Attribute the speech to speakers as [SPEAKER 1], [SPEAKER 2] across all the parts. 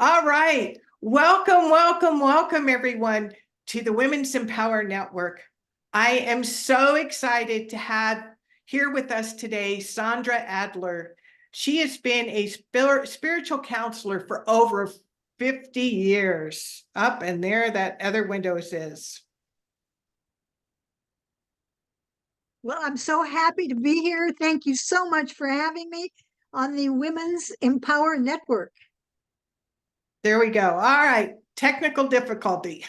[SPEAKER 1] All right. Welcome, welcome, welcome, everyone, to the Women's Empower Network. I am so excited to have here with us today Sandra Adler. She has been a spiritual counselor for over 50 years. Up and there, that other window is.
[SPEAKER 2] Well, I'm so happy to be here. Thank you so much for having me on the Women's Empower Network.
[SPEAKER 1] There we go. All right. Technical difficulty.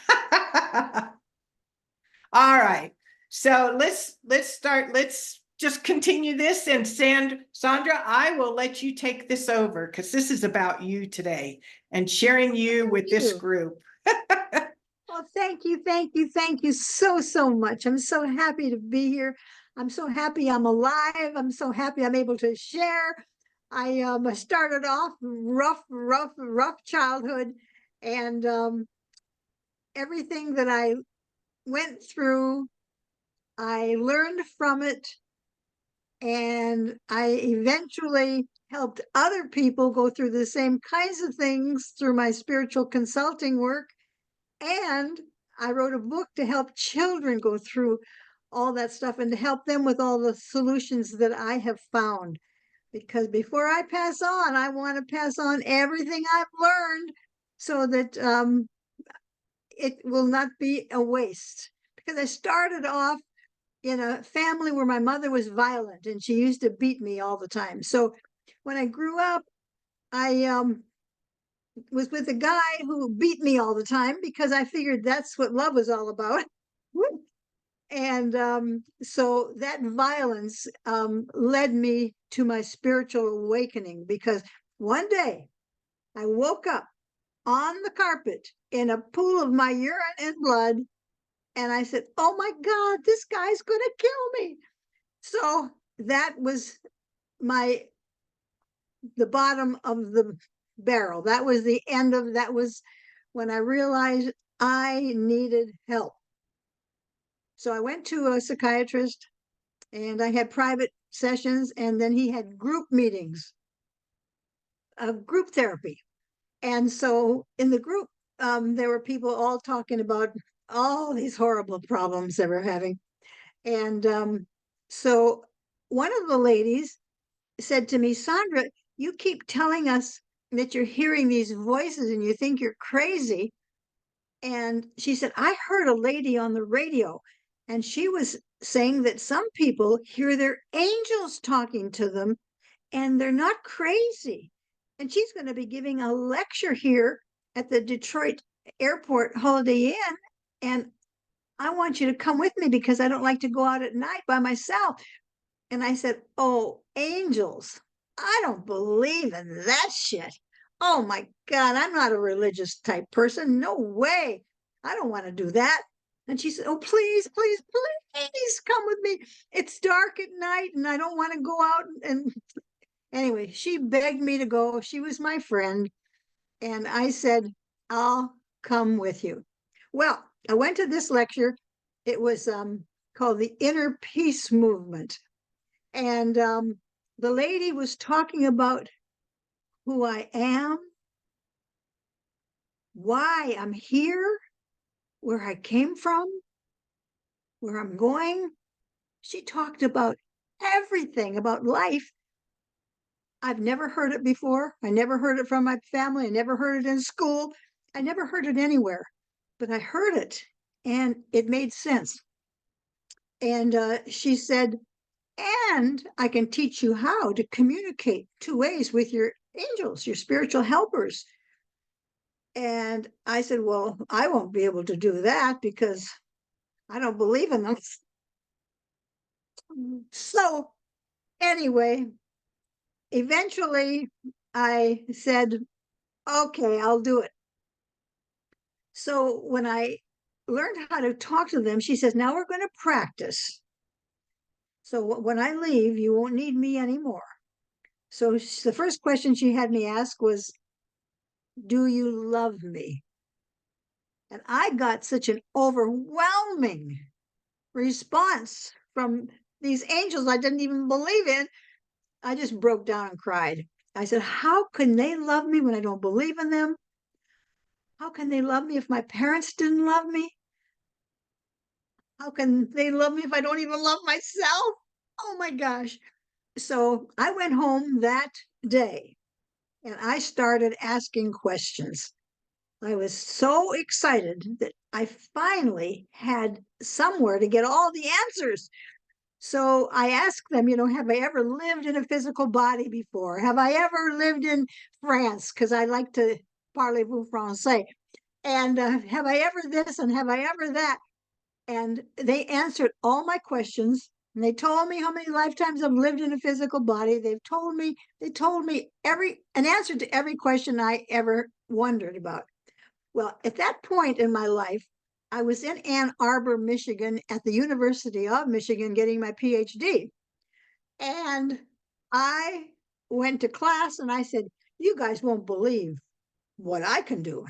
[SPEAKER 1] All right. So let's start. Let's just continue this. And Sandra, I will let you take this over because this is about you today and sharing you with this group.
[SPEAKER 2] Well, thank you so much. I'm so happy to be here. I'm so happy I'm alive. I'm so happy I'm able to share. I started off rough childhood, and everything that I went through, I learned from it, and I eventually helped other people go through the same kinds of things through my spiritual consulting work. And I wrote a book to help children go through all that stuff and to help them with all the solutions that I have found. Because before I pass on, I want to pass on everything I've learned so that it will not be a waste. Because I started off in a family where my mother was violent and she used to beat me all the time. So when I grew up, I was with a guy who beat me all the time because I figured that's what love was all about. And so that violence led me to my spiritual awakening because one day I woke up on the carpet in a pool of my urine and blood. And I said, oh my God, this guy's going to kill me. So that was my the bottom of the barrel. That was the end of that was when I realized I needed help. So I went to a psychiatrist and I had private sessions, and then he had group meetings of group therapy. And so in the group, there were people all talking about all these horrible problems they were having. And so one of the ladies said to me, Sandra, you keep telling us that you're hearing these voices and you think you're crazy. And she said, I heard a lady on the radio, and she was saying that some people hear their angels talking to them and they're not crazy. And she's going to be giving a lecture here at the Detroit Airport Holiday Inn. And I want you to come with me because I don't like to go out at night by myself. And I said, oh, angels. I don't believe in that shit. Oh my God, I'm not a religious type person. No way. I don't want to do that. And she said, oh, please come with me. It's dark at night and I don't want to go out. And anyway, she begged me to go. She was my friend. And I said, I'll come with you. Well, I went to this lecture. It was called the Inner Peace Movement. And the lady was talking about who I am, why I'm here, where I came from, where I'm going. She talked about everything about life. I've never heard it before. I never heard it from my family. I never heard it in school. I never heard it anywhere, but I heard it and it made sense. And she said, and I can teach you how to communicate 2 ways with your angels, your spiritual helpers. And I said, well, I won't be able to do that because I don't believe in them. So, anyway, eventually I said, okay, I'll do it. So, when I learned how to talk to them, she says, now we're going to practice. So, when I leave, you won't need me anymore. So, the first question she had me ask was, do you love me? And I got such an overwhelming response from these angels I didn't even believe in. I just broke down and cried. I said, how can they love me when I don't believe in them? How can they love me if my parents didn't love me? How can they love me if I don't even love myself? Oh my gosh. So I went home that day and I started asking questions. I was so excited that I finally had somewhere to get all the answers. So I asked them, have I ever lived in a physical body before? Have I ever lived in France? Because I like to parlez-vous français. And have I ever this and have I ever that? And they answered all my questions. And they told me how many lifetimes I've lived in a physical body. They told me an answer to every question I ever wondered about. Well, at that point in my life, I was in Ann Arbor, Michigan, at the University of Michigan getting my PhD. And I went to class and I said, "You guys won't believe what I can do.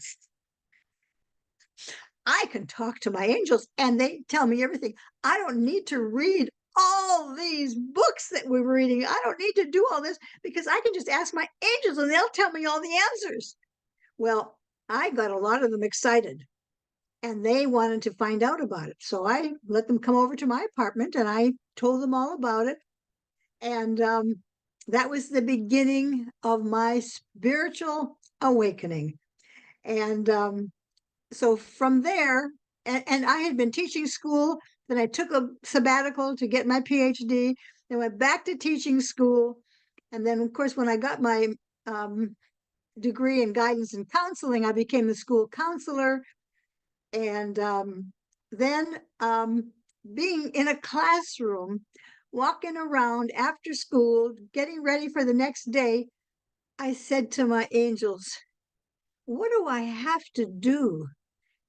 [SPEAKER 2] I can talk to my angels and they tell me everything. I don't need to read all these books that we're reading. I don't need to do all this because I can just ask my angels and they'll tell me all the answers." Well, I got a lot of them excited and they wanted to find out about it. So I let them come over to my apartment and I told them all about it. And that was the beginning of my spiritual awakening. And so from there, and I had been teaching school, then I took a sabbatical to get my PhD, then went back to teaching school. And then, of course, when I got my degree in guidance and counseling, I became the school counselor. And then being in a classroom, walking around after school, getting ready for the next day, I said to my angels, "What do I have to do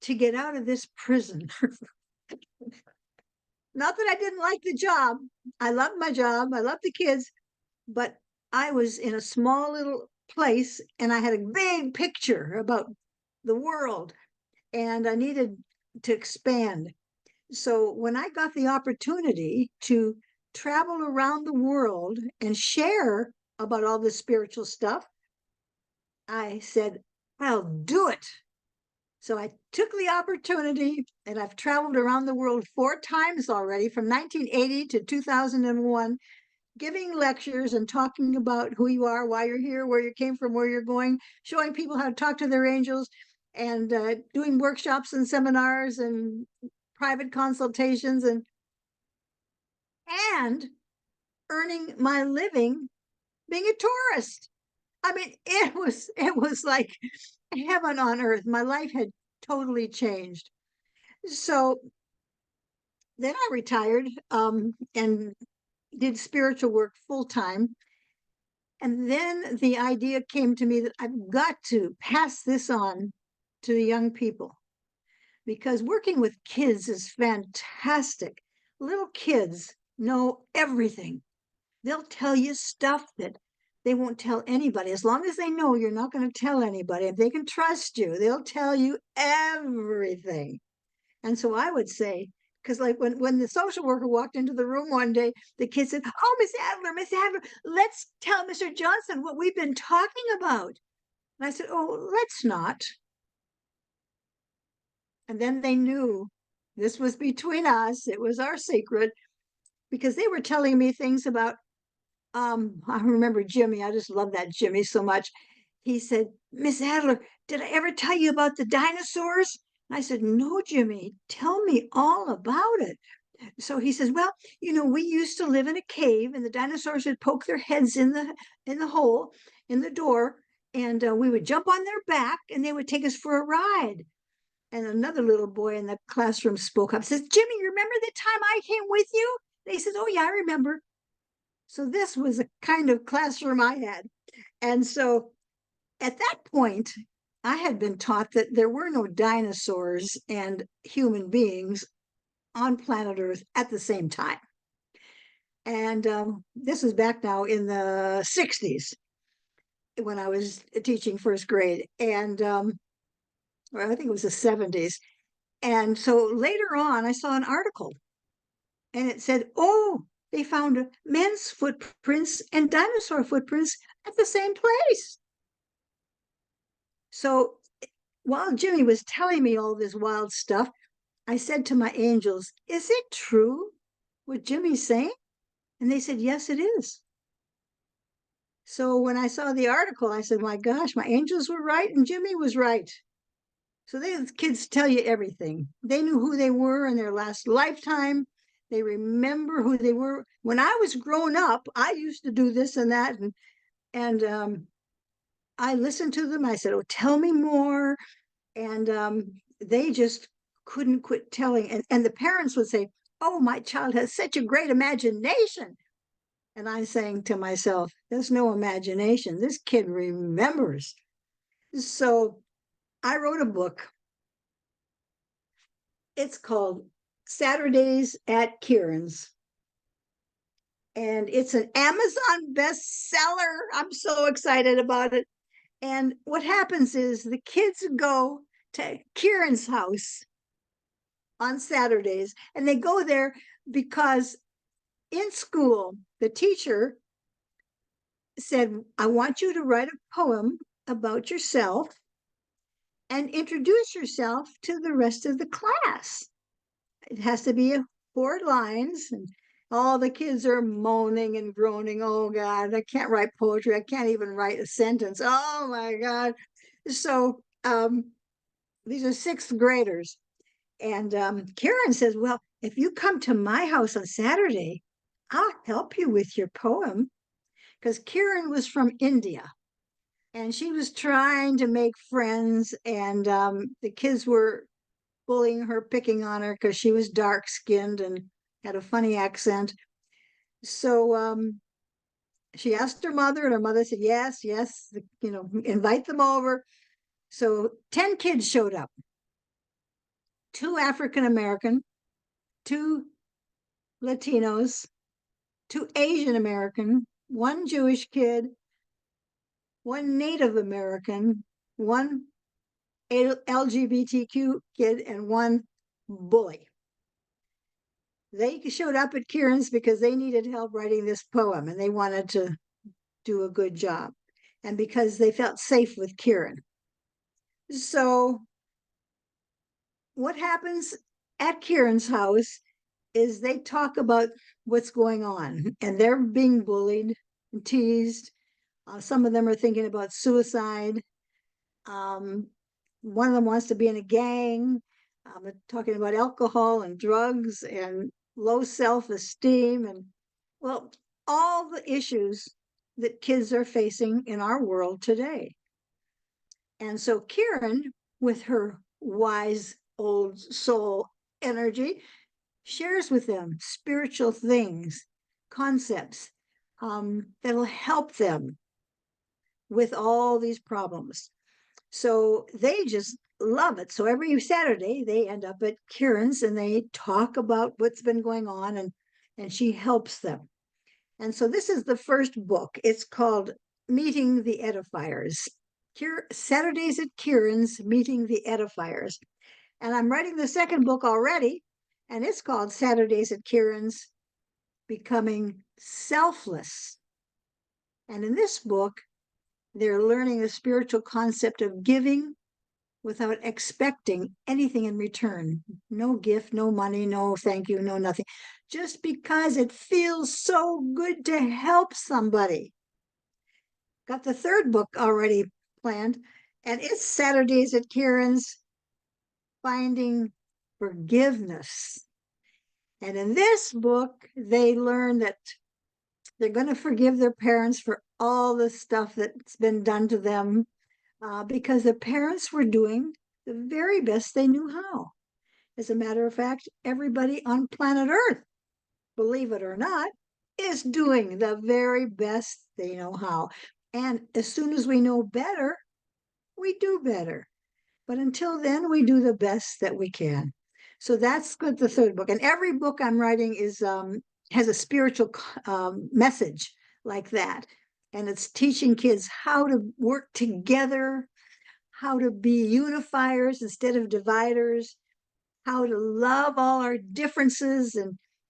[SPEAKER 2] to get out of this prison?" Not that I didn't like the job. I loved my job. I loved the kids, but I was in a small little place and I had a big picture about the world and I needed to expand. So when I got the opportunity to travel around the world and share about all this spiritual stuff, I said, "I'll do it." So I took the opportunity and I've traveled around the world 4 times already from 1980 to 2001, giving lectures and talking about who you are, why you're here, where you came from, where you're going, showing people how to talk to their angels, and doing workshops and seminars and private consultations and earning my living being a tourist. I mean, it was like heaven on earth. My life had totally changed. So then I retired and did spiritual work full time. And then the idea came to me that I've got to pass this on to the young people because working with kids is fantastic. Little kids know everything. They'll tell you stuff that they won't tell anybody. As long as they know you're not going to tell anybody, if they can trust you, they'll tell you everything. And so I would say, because like when the social worker walked into the room one day, the kid said, "Oh, Miss Adler, let's tell Mr. Johnson what we've been talking about." And I said, "Oh, let's not." And then they knew this was between us. It was our secret because they were telling me things about, I remember Jimmy. I just love that Jimmy so much. He said, "Miss Adler, did I ever tell you about the dinosaurs?" And I said, "No, Jimmy, tell me all about it." So he says, "Well, we used to live in a cave and the dinosaurs would poke their heads in the hole in the door and we would jump on their back and they would take us for a ride." And another little boy in the classroom spoke up, says, "Jimmy, you remember the time I came with you?" And he says, "Oh yeah, I remember." So this was a kind of classroom I had. And so at that point, I had been taught that there were no dinosaurs and human beings on planet Earth at the same time. And this was back now in the 60s when I was teaching first grade. And well, I think it was the 70s. And so later on, I saw an article and it said, "Oh, they found men's footprints and dinosaur footprints at the same place." So while Jimmy was telling me all this wild stuff, I said to my angels, is it true what Jimmy's saying? And they said, yes, it is. So when I saw the article, I said, my gosh, my angels were right and Jimmy was right. So these kids tell you everything. They knew who they were in their last lifetime. They remember who they were. When I was growing up, I used to do this and that. And I listened to them. I said, oh, tell me more. And they just couldn't quit telling. And the parents would say, oh, my child has such a great imagination. And I'm saying to myself, there's no imagination. This kid remembers. So I wrote a book. It's called Saturdays at Kieran's. And it's an Amazon bestseller. I'm so excited about it. And what happens is the kids go to Kieran's house on Saturdays, and they go there because in school, the teacher said, I want you to write a poem about yourself and introduce yourself to the rest of the class. It has to be 4 lines, and all the kids are moaning and groaning. Oh God, I can't write poetry. I can't even write a sentence. Oh my God. So these are sixth graders. And Karen says, well, if you come to my house on Saturday, I'll help you with your poem. Because Karen was from India and she was trying to make friends. And the kids were bullying her, picking on her because she was dark skinned and had a funny accent. So she asked her mother, and her mother said, yes, yes, invite them over. So 10 kids showed up, 2 African American, 2 Latinos, 2 Asian American, 1 Jewish kid, 1 Native American, 1 LGBTQ kid, and 1 bully. They showed up at Kieran's because they needed help writing this poem and they wanted to do a good job, and because they felt safe with Kieran. So what happens at Kieran's house is they talk about what's going on, and they're being bullied and teased. Some of them are thinking about suicide. One of them wants to be in a gang. Talking about alcohol and drugs and low self-esteem, and well, all the issues that kids are facing in our world today. And so Kieran, with her wise old soul energy, shares with them spiritual things, concepts that'll help them with all these problems. So they just love it. So every Saturday they end up at Kieran's and they talk about what's been going on, and she helps them. And so this is the first book. It's called Meeting the Edifiers. Saturdays at Kieran's, Meeting the Edifiers. And I'm writing the second book already, and it's called Saturdays at Kieran's, Becoming Selfless. And in this book, they're learning the spiritual concept of giving without expecting anything in return. No gift, no money, no thank you, no nothing. Just because it feels so good to help somebody. Got the third book already planned, and it's Saturdays at Kieran's, Finding Forgiveness. And in this book, they learn that they're going to forgive their parents for all the stuff that's been done to them, because the parents were doing the very best they knew how. As a matter of fact, everybody on planet Earth, believe it or not, is doing the very best they know how. And as soon as we know better, we do better. But until then, we do the best that we can. So that's good. The third book, and every book I'm writing is has a spiritual message like that, and it's teaching kids how to work together, how to be unifiers instead of dividers, how to love all our differences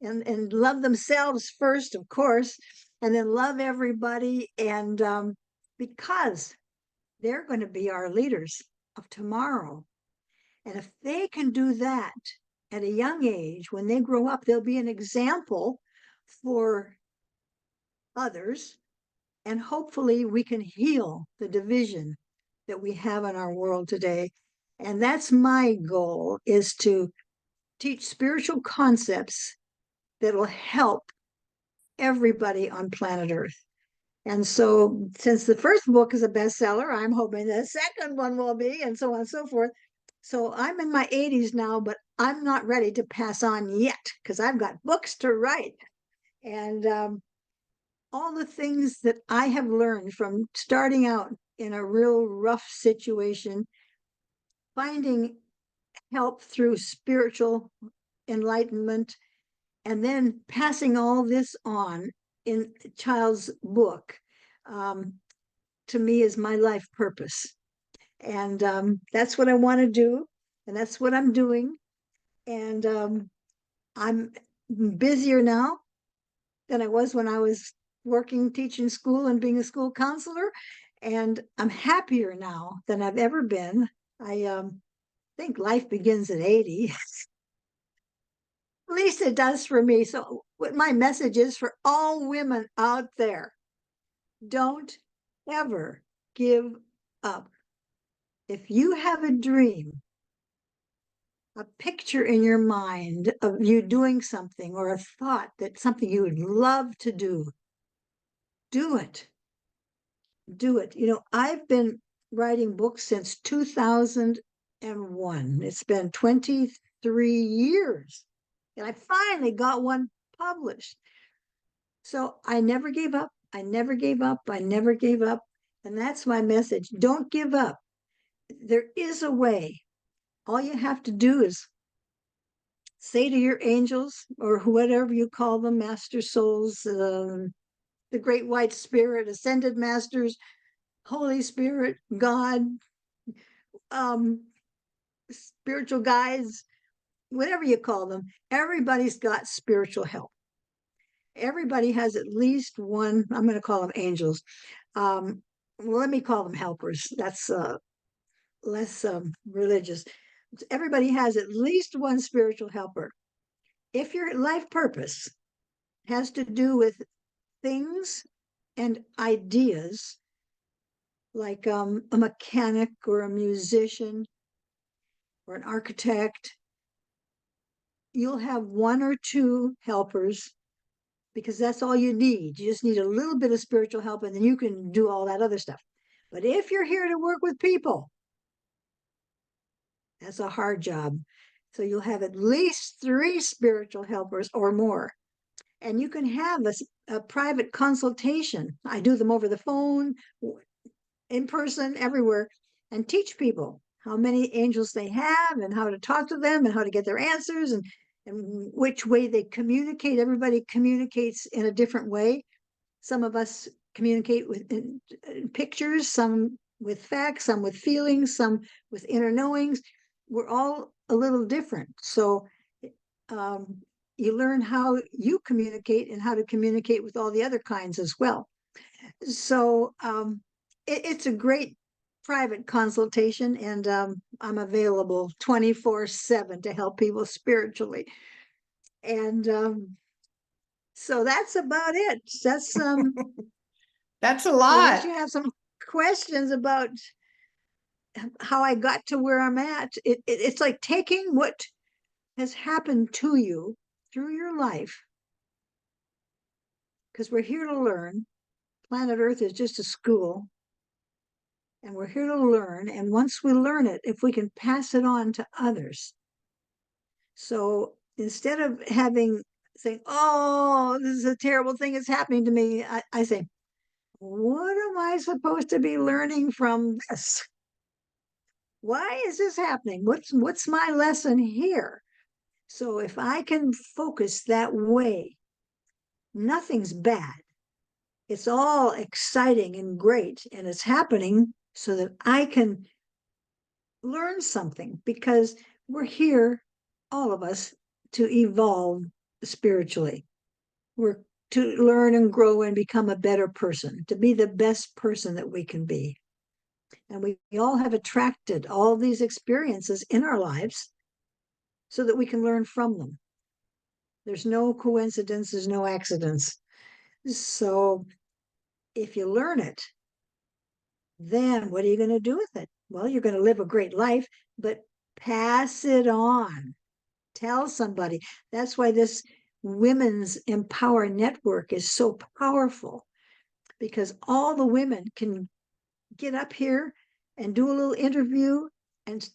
[SPEAKER 2] and love themselves first, of course, and then love everybody. And because they're going to be our leaders. of tomorrow. And if they can do that at a young age, when they grow up, they'll be an example for others. And hopefully we can heal the division that we have in our world today. And that's my goal, is to teach spiritual concepts that will help everybody on planet Earth. And so, since the first book is a bestseller, I'm hoping the second one will be, and so on and so forth. So, I'm in my 80s now, but I'm not ready to pass on yet because I've got books to write. And all the things that I have learned from starting out in a real rough situation, finding help through spiritual enlightenment, and then passing all this on in a child's book, to me is my life purpose. And that's what I want to do. And that's what I'm doing. And I'm busier now than I was when I was working, teaching school and being a school counselor. And I'm happier now than I've ever been. I think life begins at 80. At least it does for me. So, what my message is for all women out there: don't ever give up. If you have a dream, a picture in your mind of you doing something, or a thought that something you would love to do it. Do it. I've been writing books since 2001. It's been 23 years. And I finally got one published. So I never gave up. I never gave up. I never gave up. And that's my message. Don't give up. There is a way. All you have to do is say to your angels, or whatever you call them, master souls, the great white spirit, ascended masters, Holy Spirit, God, spiritual guides, whatever you call them, everybody's got spiritual help. Everybody has at least one. I'm going to call them angels. Well, let me call them helpers. That's less religious. Everybody has at least one spiritual helper. If your life purpose has to do with things and ideas, like a mechanic or a musician or an architect, you'll have one or two helpers, because that's all you need. You just need a little bit of spiritual help, and then you can do all that other stuff. But if you're here to work with people, that's a hard job. So you'll have at least 3 spiritual helpers or more. And you can have a private consultation. I do them over the phone, in person, everywhere, and teach people how many angels they have and how to talk to them and how to get their answers, and which way they communicate. Everybody communicates in a different way. Some of us communicate with pictures, some with facts, some with feelings, some with inner knowings. We're all a little different. So you learn how you communicate and how to communicate with all the other kinds as well. So it's a great private consultation, and I'm available 24/7 to help people spiritually. And so that's about it. That's
[SPEAKER 1] That's a
[SPEAKER 2] unless
[SPEAKER 1] lot.
[SPEAKER 2] you have some questions about how I got to where I'm at. It's like taking what has happened to you through your life, because we're here to learn. Planet Earth is just a school, and we're here to learn. And once we learn it, if we can pass it on to others. So instead of saying, oh, this is a terrible thing that's happening to me, I say, what am I supposed to be learning from this? Why is this happening? What's my lesson here? So if I can focus that way, nothing's bad. It's all exciting and great, and it's happening so that I can learn something, because we're here, all of us, to evolve spiritually. We're to learn and grow and become a better person, to be the best person that we can be. And we all have attracted all these experiences in our lives so that we can learn from them. There's no coincidence, there's no accidents. So if you learn it, then what are you going to do with it? Well, you're going to live a great life, but pass it on. Tell somebody. That's why this Women's Empower Network is so powerful, because all the women can get up here and do a little interview and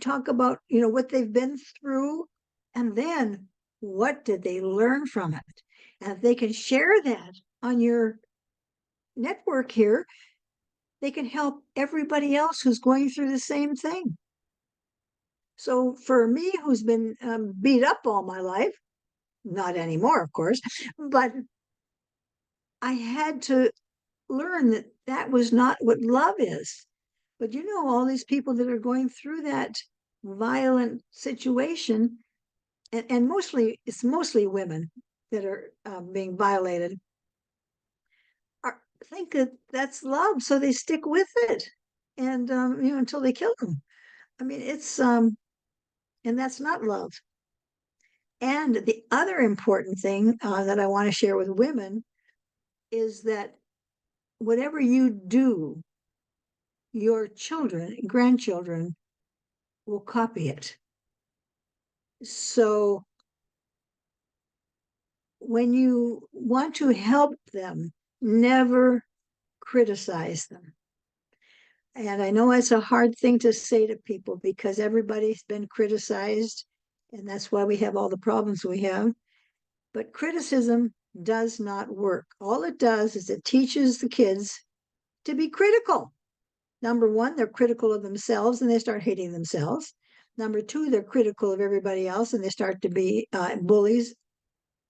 [SPEAKER 2] talk about, what they've been through, and then what did they learn from it. And if they can share that on your network here, they can help everybody else who's going through the same thing. So for me, who's been beat up all my life, not anymore, of course, but I had to learn that that was not what love is. But all these people that are going through that violent situation, and it's mostly women that are being violated, think that that's love, so they stick with it, and until they kill them. I mean, it's and that's not love. And the other important thing that I want to share with women is that whatever you do, your children, grandchildren will copy it. So when you want to help them, never criticize them. And I know it's a hard thing to say to people because everybody's been criticized, and that's why we have all the problems we have. But criticism does not work. All it does is it teaches the kids to be critical. Number one, they're critical of themselves and they start hating themselves. Number two, they're critical of everybody else and they start to be bullies,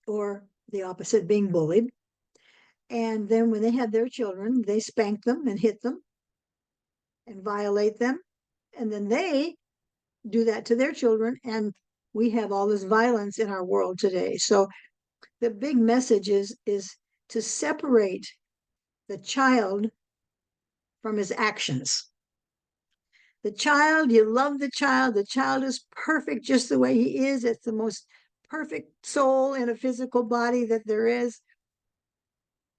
[SPEAKER 2] or the opposite, being bullied. And then when they have their children, they spank them and hit them and violate them. And then they do that to their children. And we have all this violence in our world today. So the big message is to separate the child from his actions. The child, you love the child is perfect just the way he is. It's the most perfect soul in a physical body that there is.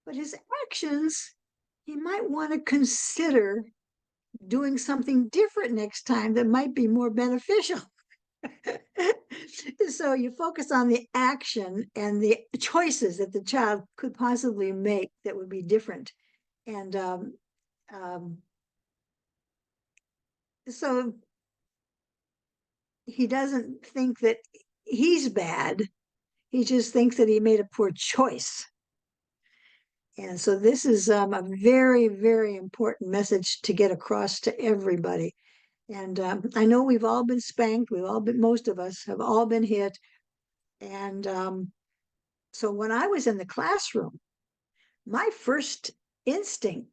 [SPEAKER 2] But his actions, he might want to consider doing something different next time that might be more beneficial. So you focus on the action and the choices that the child could possibly make that would be different. And so he doesn't think that he's bad. He just thinks that he made a poor choice. And so this is a very, very important message to get across to everybody. And I know we've all been spanked. Most of us have all been hit. And so when I was in the classroom, my first instinct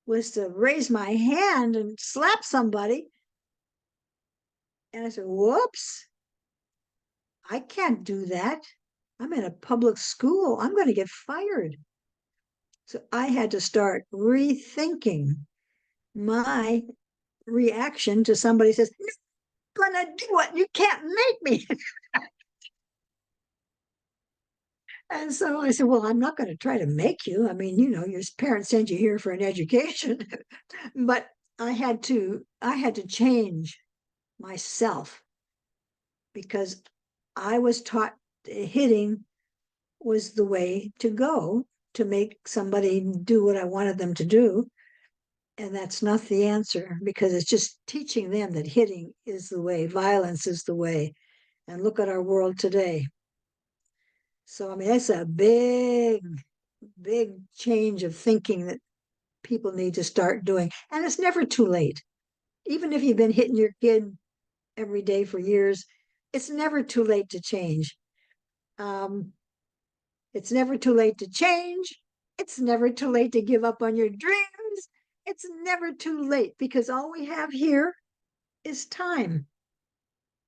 [SPEAKER 2] was to raise my hand and slap somebody. And I said, whoops, I can't do that. I'm in a public school. I'm going to get fired. So I had to start rethinking my reaction to somebody says, I'm going to do it. You can't make me. And so I said, well, I'm not going to try to make you. I mean, your parents sent you here for an education. But I had to change myself, because I was taught hitting was the way to go to make somebody do what I wanted them to do. And that's not the answer, because it's just teaching them that hitting is the way, violence is the way. And look at our world today. So, I mean, that's a big, big change of thinking that people need to start doing. And it's never too late. Even if you've been hitting your kid every day for years, it's never too late to change. It's never too late to change. It's never too late to give up on your dreams. It's never too late, because all we have here is time,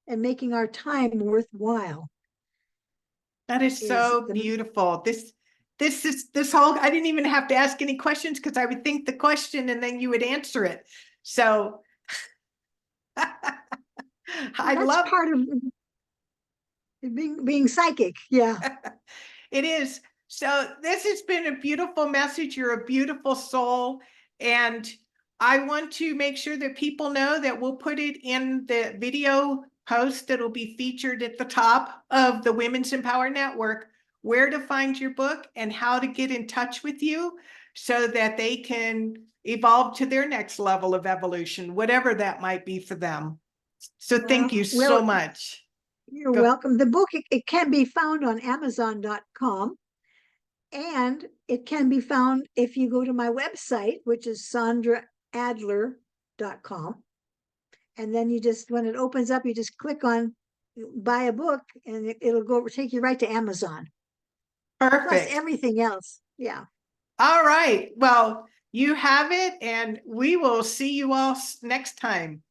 [SPEAKER 2] and making our time worthwhile.
[SPEAKER 1] That is so beautiful. This whole, I didn't even have to ask any questions because I would think the question and then you would answer it. So I
[SPEAKER 2] That's
[SPEAKER 1] love
[SPEAKER 2] part of being psychic. Yeah.
[SPEAKER 1] it is. So this has been a beautiful message. You're a beautiful soul. And I want to make sure that people know that we'll put it in the video post that'll be featured at the top of the Women's Empower Network, where to find your book and how to get in touch with you so that they can evolve to their next level of evolution, whatever that might be for them. So thank you so
[SPEAKER 2] Well,
[SPEAKER 1] much.
[SPEAKER 2] you're
[SPEAKER 1] Go.
[SPEAKER 2] welcome. The book, it can be found on Amazon.com, and it can be found if you go to my website, which is sandraadler.com. And then you just, when it opens up, you just click on buy a book, and it'll go take you right to Amazon. Plus
[SPEAKER 1] Perfect.
[SPEAKER 2] everything else. Yeah.
[SPEAKER 1] All right. Well, you have it, and we will see you all next time.